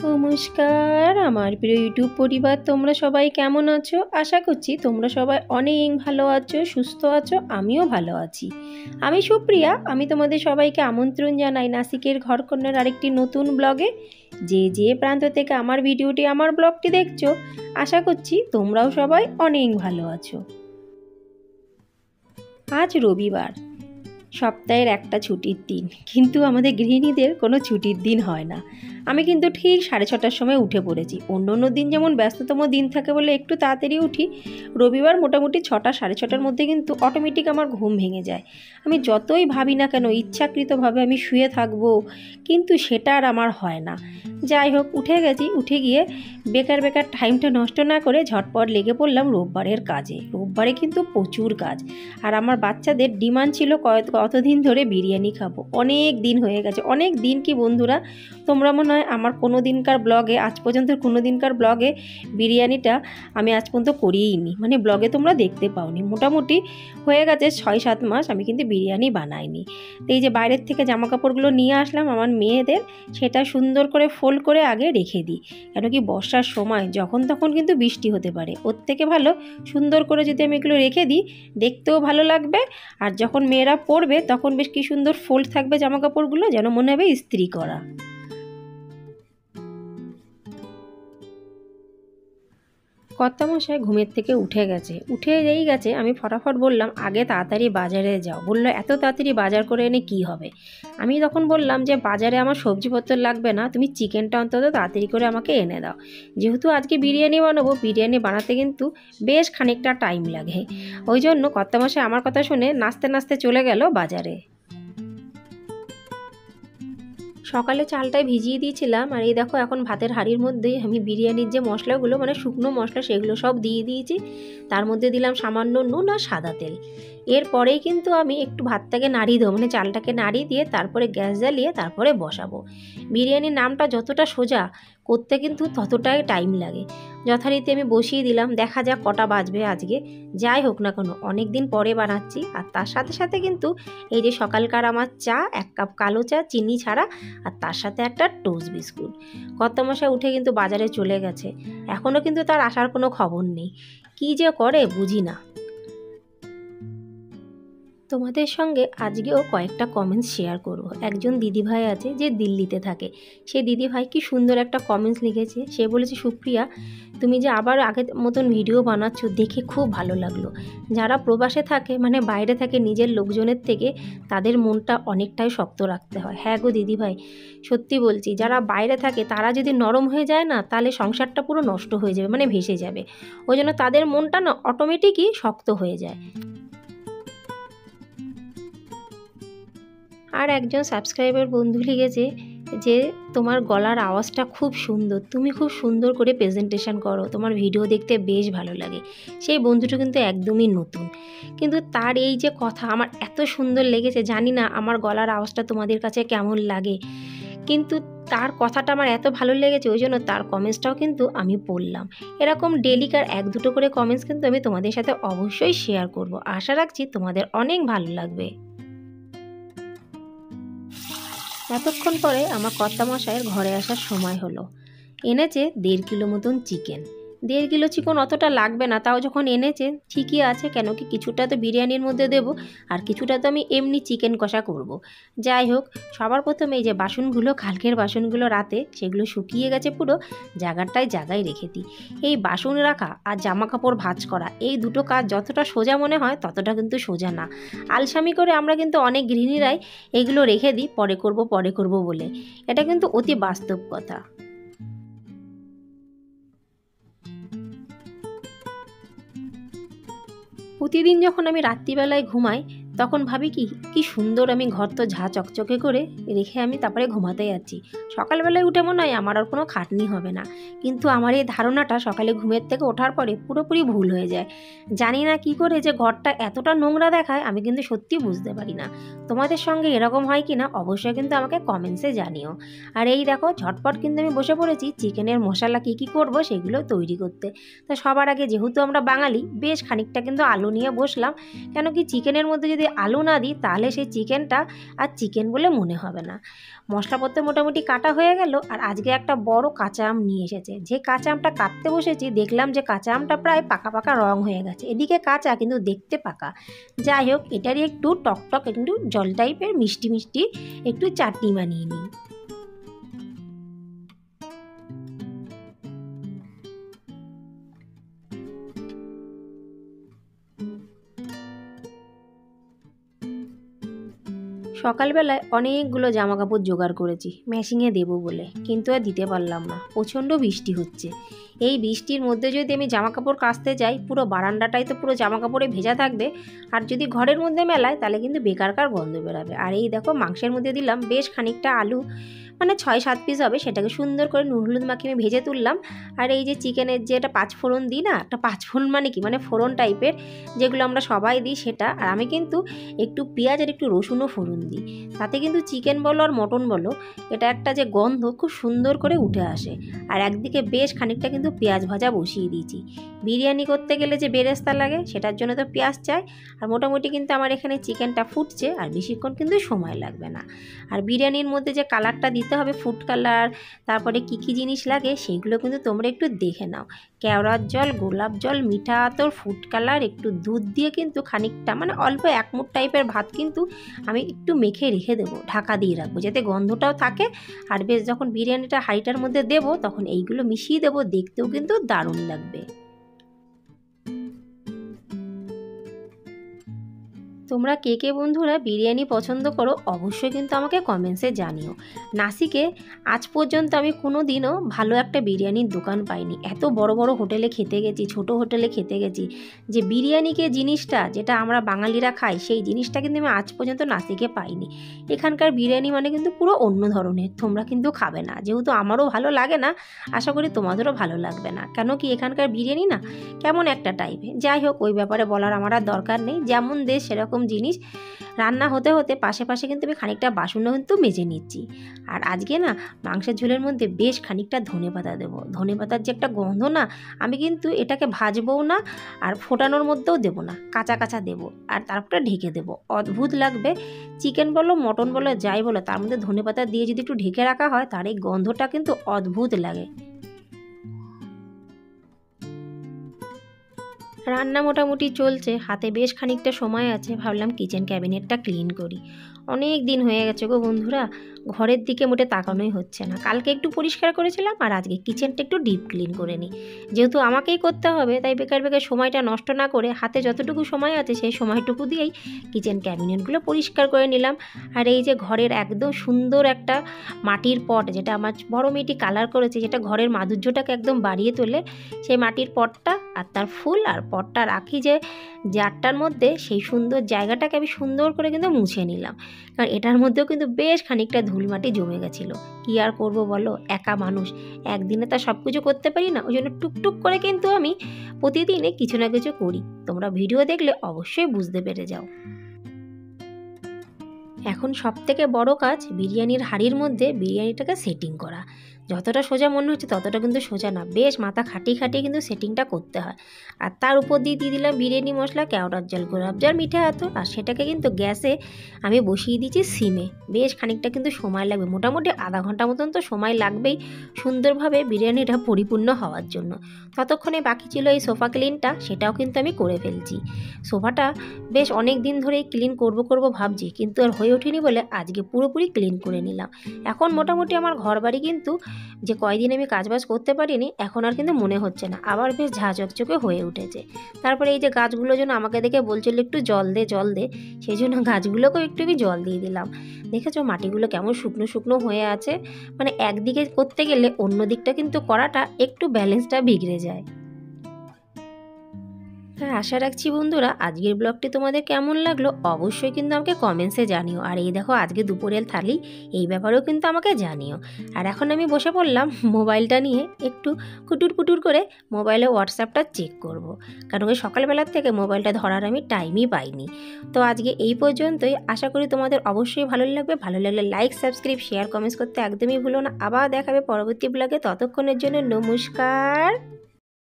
নমস্কার আমার প্রিয় ইউটিউব পরিবার, তোমরা সবাই কেমন আছো? আশা করছি তোমরা সবাই অনেক ভালো আছো, সুস্থ আছো। আমিও ভালো আছি। আমি সুপ্রিয়া। আমি তোমাদের সবাইকে আমন্ত্রণ জানাই নাসিকের ঘরকন্যার আরেকটি নতুন ব্লগে। যে প্রান্ত থেকে আমার ভিডিওটি, আমার ব্লগটি দেখছো, আশা করছি তোমরাও সবাই অনেক ভালো আছো। আজ রবিবার, সপ্তাহের একটা ছুটির দিন, কিন্তু আমাদের গৃহিণীদের কোনো ছুটির দিন হয় না। আমি কিন্তু ঠিক 6:30টার সময় উঠে পড়েছি। অন্য দিন যেমন ব্যস্ততম দিন থাকে বলে একটু তাড়াতাড়ি উঠি, রবিবার মোটামুটি 6টা 6:30টার মধ্যে কিন্তু অটোমেটিক আমার ঘুম ভেঙে যায়। আমি যতই ভাবি না কেন ইচ্ছাকৃতভাবে আমি শুয়ে থাকবো, কিন্তু সেটা আর আমার হয় না। যাই হোক, উঠে গেছি। উঠে গিয়ে বেকার টাইমটা নষ্ট না করে ঝটপট লেগে পড়লাম রোববারের কাজে। রোববারে কিন্তু প্রচুর কাজ, আর আমার বাচ্চাদের ডিমান্ড ছিল কতদিন ধরে বিরিয়ানি খাবো। অনেক দিন হয়ে গেছে, অনেক দিন কি বন্ধুরা, তোমরা মনে হয় আমার কোনো দিনকার ব্লগে, আজ পর্যন্ত কোনো দিনকার ব্লগে বিরিয়ানিটা আমি আজ পর্যন্ত করিই নি, মানে ব্লগে তোমরা দেখতে পাওনি। মোটামুটি হয়ে গেছে 6-7 মাস আমি কিন্তু বিরিয়ানি বানাইনি। তো এই যে বাইরের থেকে জামা কাপড়গুলো নিয়ে আসলাম আমার মেয়েদের, সেটা সুন্দর করে ফোল্ড করে আগে রেখে দিই। কেন কি বর্ষার সময় যখন তখন কিন্তু বৃষ্টি হতে পারে, ওর থেকে ভালো সুন্দর করে যদি আমি এগুলো রেখে দিই, দেখতেও ভালো লাগবে। আর যখন মেয়েরা পরবে তখন বেশ কি সুন্দর ফোল্ড থাকবে জামা কাপড়গুলো, যেন মনে হবে ইস্ত্রি করা। কর্তামশাই ঘুমের থেকে উঠে গেছে। উঠেই গেছে, আমি ফটাফট বললাম আগে তাড়াতাড়ি বাজারে যাও। বললো এত তাড়াতাড়ি বাজার করে এনে কি হবে? আমি তখন বললাম যে বাজারে আমার সবজিপত্র লাগবে না, তুমি চিকেনটা অন্তত তাড়াতাড়ি করে আমাকে এনে দাও। যেহেতু আজকে বিরিয়ানি বানাবো, বিরিয়ানি বানাতে কিন্তু বেশ খানিকটা টাইম লাগে। ওই জন্য কর্তামশাই আমার কথা শুনে নাচতে নাচতে চলে গেল বাজারে। সকালে চালটাই ভিজিয়ে দিয়েছিলাম, আর এই দেখো এখন ভাতের হাঁড়ির মধ্যে আমি বিরিয়ানির যে মশলাগুলো, মানে শুকনো মশলা, সেগুলো সব দিয়ে দিয়েছি। তার মধ্যে দিলাম সামান্য নুন আর সাদা তেল। এরপরেই কিন্তু আমি একটু ভাতটাকে নাড়িয়ে দেবো, মানে চালটাকে নাড়িয়ে দিয়ে তারপরে গ্যাস জ্বালিয়ে তারপরে বসাবো। বিরিয়ানির নামটা যতটা সোজা, করতে কিন্তু ততটাই টাইম লাগে। যথারীতি আমি বসিয়ে দিলাম, দেখা যাক কটা বাজবে আজকে। যাই হোক না কেন, অনেক দিন পরে বানাচ্ছি। আর তার সাথে সাথে কিন্তু এই যে সকালকার আমার চা, 1 কাপ কালো চা চিনি ছাড়া, আর তার সাথে একটা টোস্ট বিস্কুট। কর্তামশাই উঠে কিন্তু বাজারে চলে গেছে, এখনও কিন্তু তার আসার কোনো খবর নেই। কী যে করে বুঝি না। তোমাদের সঙ্গে আজকেও কয়েকটা কমেন্টস শেয়ার করব। একজন দিদিভাই আছে যে দিল্লিতে থাকে, সে দিদিভাই কি সুন্দর একটা কমেন্টস লিখেছে। সে বলেছে, সুপ্রিয়া তুমি যে আবার আগের মতন ভিডিও বানাচ্ছ, দেখে খুব ভালো লাগলো। যারা প্রবাসে থাকে, মানে বাইরে থাকে, নিজের লোকজনের থেকে তাদের মনটা অনেকটাই শক্ত রাখতে হয়। হ্যাঁ গো দিদিভাই, সত্যি বলছি, যারা বাইরে থাকে তারা যদি নরম হয়ে যায় না, তাহলে সংসারটা পুরো নষ্ট হয়ে যাবে, মানে ভেসে যাবে। ওই জন্য তাদের মনটা না অটোমেটিকই শক্ত হয়ে যায়। আর একজন সাবস্ক্রাইবার বন্ধু লিখেছে যে তোমার গলার আওয়াজটা খুব সুন্দর, তুমি খুব সুন্দর করে প্রেজেন্টেশন করো, তোমার ভিডিও দেখতে বেশ ভালো লাগে। সেই বন্ধুটা কিন্তু একদমই নতুন, কিন্তু তার এই যে কথা আমার এত সুন্দর লেগেছে। জানি না আমার গলার আওয়াজটা তোমাদের কাছে কেমন লাগে, কিন্তু তার কথাটা আমার এত ভালো লেগেছে, ওই জন্য তার কমেন্টসটাও কিন্তু আমি পড়লাম। এরকম ডেলিকার 1-2 করে কমেন্টস কিন্তু আমি তোমাদের সাথে অবশ্যই শেয়ার করব। আশা রাখছি তোমাদের অনেক ভালো লাগবে। এতক্ষণ পরে আমার কর্তামশাইয়ের ঘরে আসার সময় হলো। এনেছে 1.5 কিলো মতন চিকেন। 1.5 কিলো চিকেন অতটা লাগবে না, তাও যখন এনেছে ঠিকই আছে। কেন কি কিছুটা তো বিরিয়ানির মধ্যে দেবো, আর কিছুটা তো আমি এমনি চিকেন কষা করব। যাই হোক, সবার প্রথমে এই যে বাসনগুলো, কালকের বাসনগুলো রাতে সেগুলো শুকিয়ে গেছে পুরো, জায়গায় রেখে দিই। এই বাসন রাখা আর জামা কাপড় ভাঁজ করা, এই দুটো কাজ যতটা সোজা মনে হয় ততটা কিন্তু সোজা না। আলসামি করে আমরা কিন্তু অনেক গৃহিণীরাই এগুলো রেখে দিই পরে করব বলে। এটা কিন্তু অতি বাস্তব কথা। প্রতিদিন যখন আমি রাত্রিবেলায় ঘুমাই, তখন ভাবি কি সুন্দর আমি ঘর তো ঝা চকচকে করে রেখে আমি তারপরে ঘুমাতে যাচ্ছি। সকালবেলায় উঠে মনে হয় আমার আর কোনো খাটনি হবে না, কিন্তু আমার এই ধারণাটা সকালে ঘুমের থেকে ওঠার পরে পুরোপুরি ভুল হয়ে যায়। জানি না কি করে যে ঘরটা এতটা নোংরা দেখায়, আমি কিন্তু সত্যি বুঝতে পারি না। তোমাদের সঙ্গে এরকম হয় কি না অবশ্যই কিন্তু আমাকে কমেন্টসে জানিও। আর এই দেখো, ঝটপট কিন্তু আমি বসে পড়েছি চিকেনের মশলা কী করব সেগুলো তৈরি করতে। তো সবার আগে যেহেতু আমরা বাঙালি, বেশ খানিকটা কিন্তু আলু নিয়ে বসলাম। কেন কি চিকেনের মধ্যে যদি আলু না দিই তাহলে সেই চিকেনটা আর চিকেন বলে মনে হবে না। মশলাপত্র মোটামুটি কাটা হয়ে গেল। আর আজকে একটা বড় কাঁচা আম নিয়ে এসেছে। যে কাঁচা আমটা কাটতে বসেছি দেখলাম যে কাঁচা আমটা প্রায় পাকা পাকা রং হয়ে গেছে, এদিকে কাঁচা কিন্তু দেখতে পাকা। যাই হোক, এটারই একটু টকটক একটু জল টাইপের মিষ্টি মিষ্টি একটু চাটনি বানিয়ে নিই। সকালবেলায় অনেকগুলো জামা কাপড় জোগাড় করেছি মেশিনে দেবো বলে, কিন্তু আর দিতে পারলাম না, প্রচণ্ড বৃষ্টি হচ্ছে। এই বৃষ্টির মধ্যে যদি আমি জামা কাপড় কাচতে যাই পুরো বারান্দাটাই তো পুরো জামা কাপড়ে ভেজা থাকবে। আর যদি ঘরের মধ্যে মেলায় তাহলে কিন্তু বেকারকার গন্ধ বেরাবে। আর এই দেখো, মাংসের মধ্যে দিলাম বেশ খানিকটা আলু, মানে 6-7 পিস হবে, সেটাকে সুন্দর করে নুন হলুদ মাখিয়ে আমি ভেজে তুললাম। আর এই যে চিকেনের যে একটা 5 ফোড়ন দিই না, একটা 5 ফোড়ন মানে কি, মানে ফোড়ন টাইপের যেগুলো আমরা সবাই দিই সেটা। আর আমি কিন্তু একটু পেঁয়াজ আর একটু রসুনও ফোড়ন দিই, তাতে কিন্তু চিকেন বলো আর মটন বলো এটা একটা যে গন্ধ খুব সুন্দর করে উঠে আসে। আর একদিকে বেশ খানিকটা কিন্তু পেঁয়াজ ভাজা বসিয়ে দিয়েছি। বিরিয়ানি করতে গেলে যে বেরেস্তা লাগে সেটার জন্য তো পেঁয়াজ চাই। আর মোটামুটি কিন্তু আমার এখানে চিকেনটা ফুটছে, আর বেশিক্ষণ কিন্তু সময় লাগবে না। আর বিরিয়ানির মধ্যে যে কালারটা দিতে হবে, ফুড কালার, তারপরে কী কী জিনিস লাগে সেইগুলো কিন্তু তোমরা একটু দেখে নাও। কেওড়ার জল, গোলাপ জল, মিঠা আতর, ফুড কালার, একটু দুধ দিয়ে কিন্তু খানিকটা মানে অল্প 1 মুঠ টাইপের ভাত কিন্তু আমি একটু মেখে রেখে দেবো, ঢাকা দিয়ে রাখবো যাতে গন্ধটাও থাকে। আর বেশ যখন বিরিয়ানিটা হাঁড়িটার মধ্যে দেবো তখন এইগুলো মিশিয়ে দেবো, দেখতেও কিন্তু দারুণ লাগবে। তোমরা কে কে বন্ধুরা বিরিয়ানি পছন্দ করো অবশ্যই কিন্তু আমাকে কমেন্টসে জানিও। নাসিকে আজ পর্যন্ত আমি কোনো দিনও ভালো একটা বিরিয়ানির দোকান পাইনি। এত বড় বড় হোটেলে খেতে গেছি, ছোট হোটেলে খেতে গেছি, যে বিরিয়ানিকে জিনিসটা যেটা আমরা বাঙালিরা খাই সেই জিনিসটা কিন্তু আমি আজ পর্যন্ত নাসিকে পাইনি। এখানকার বিরিয়ানি মানে কিন্তু পুরো অন্য ধরনের, তোমরা কিন্তু খাবে না। যেহেতু আমারও ভালো লাগে না, আশা করি তোমাদেরও ভালো লাগবে না। কেন কি এখানকার বিরিয়ানি না কেমন একটা টাইপের। যাই হোক, ওই ব্যাপারে বলার আমার আর দরকার নেই। যেমন দেশ সেরকম জিনিস। রান্না হতে হতে পাশে পাশে কিন্তু আমি খানিকটা বাসনও কিন্তু মেজে নিচ্ছি। আর আজকে না মাংসের ঝোলের মধ্যে বেশ খানিকটা ধনেপাতা দেবো। ধনেপাতার যে একটা গন্ধ না, আমি কিন্তু এটাকে ভাজবও না আর ফোটানোর মধ্যেও দেবো না, কাঁচা কাঁচা দেবো। আর তারপরে ঢেকে দেবো, অদ্ভুত লাগবে। চিকেন বলো মটন বলো যাই বলো, তার মধ্যে ধনেপাতা দিয়ে যদি একটু ঢেকে রাখা হয় তার এই গন্ধটা কিন্তু অদ্ভুত লাগে। রান্না মোটামুটি চলছে, হাতে বেশ খানিকটা সময় আছে, ভাবলাম কিচেন ক্যাবিনেটটা ক্লিন করি। অনেক দিন হয়ে গেছে গো বন্ধুরা, ঘরের দিকে মোটে তাকানোই হচ্ছে না। কালকে একটু পরিষ্কার করেছিলাম, আর আজকে কিচেনটা একটু ডিপ ক্লিন করে নিই। যেহেতু আমাকেই করতে হবে তাই বেকার বেকার সময়টা নষ্ট না করে হাতে যতটুকু সময় আছে সেই সময়টুকু দিয়েই কিচেন ক্যাবিনেটগুলো পরিষ্কার করে নিলাম। আর এই যে ঘরের একদম সুন্দর একটা মাটির পট, যেটা আমার বড় মেয়েটি কালার করেছে, যেটা ঘরের মাধুর্যটাকে একদম বাড়িয়ে তোলে, সেই মাটির পটটা আর তার ফুল আর পটটা রাখি যে জারটার মধ্যে, সেই সুন্দর জায়গাটাকে আমি সুন্দর করে কিন্তু মুছে নিলাম। কারণ এটার মধ্যেও কিন্তু বেশ খানিকটা ধুলমাটি জমে গেছিলো। কী আর করবো বলো, একা মানুষ, একদিনে তা সব কিছু করতে পারি না। ওই জন্য টুকটুক করে কিন্তু আমি প্রতিদিনে কিছু না কিছু করি। তোমরা ভিডিও দেখলে অবশ্যই বুঝতে পেরে যাও। এখন সবথেকে বড় কাজ বিরিয়ানির হাঁড়ির মধ্যে বিরিয়ানিটাকে সেটিং করা। যতটা সোজা মনে হচ্ছে ততটা কিন্তু সোজা না, বেশ মাথা খাটিয়ে খাটিয়ে কিন্তু সেটিংটা করতে হয়। আর তার উপর দিয়ে দিলাম বিরিয়ানি মশলা, কেওড়ার জল, গোলাপ জল, মিঠা আতর। আর সেটাকে কিন্তু গ্যাসে আমি বসিয়ে দিয়েছি সিমে। বেশ খানিকটা কিন্তু সময় লাগবে, মোটামুটি আধা ঘন্টা মতন তো সময় লাগবেই সুন্দরভাবে বিরিয়ানিটা পরিপূর্ণ হওয়ার জন্য। ততক্ষণে বাকি ছিল এই সোফা ক্লিনটা, সেটাও কিন্তু আমি করে ফেলছি। সোফাটা বেশ অনেক দিন ধরেই ক্লিন করব ভাবছি, কিন্তু আর হয়ে ওঠেনি বলে আজকে পুরোপুরি ক্লিন করে নিলাম। এখন মোটামুটি আমার ঘরবাড়ি কিন্তু যে কয়দিন আমি কাজবাজ করতে পারিনি এখন আর কিন্তু মনে হচ্ছে না, আবার বেশ ঝাঁঝকচকে হয়ে উঠেছে। তারপরে এই যে গাছগুলো যেন আমাকে দেখে বলছিল একটু জল দে জল দে, সেই জন্য গাছগুলোকেও একটু আমি জল দিয়ে দিলাম। দেখেছো মাটিগুলো কেমন শুকনো শুকনো হয়ে আছে, মানে একদিকে করতে গেলে অন্য দিকটা কিন্তু করাটা একটু ব্যালেন্সটা বিগড়ে যায়। হ্যাঁ, আশা রাখছি বন্ধুরা আজকের ব্লগটি তোমাদের কেমন লাগলো অবশ্যই কিন্তু আমাকে কমেন্টসে জানিও। আর এই দেখো আজকে দুপুরের থালি, এই ব্যাপারেও কিন্তু আমাকে জানিও। আর এখন আমি বসে পড়লাম মোবাইলটা নিয়ে একটু কুটুর কুটুর করে মোবাইলে হোয়াটসঅ্যাপটা চেক করব। কারণ ওই সকালবেলার থেকে মোবাইলটা ধরার আমি টাইমই পাইনি। তো আজকে এই পর্যন্তই, আশা করি তোমাদের অবশ্যই ভালো লাগবে। ভালো লাগলে লাইক, সাবস্ক্রাইব, শেয়ার, কমেন্টস করতে একদমই ভুলো না। আবার দেখাবে পরবর্তী ব্লগে, ততক্ষণের জন্য নমস্কার।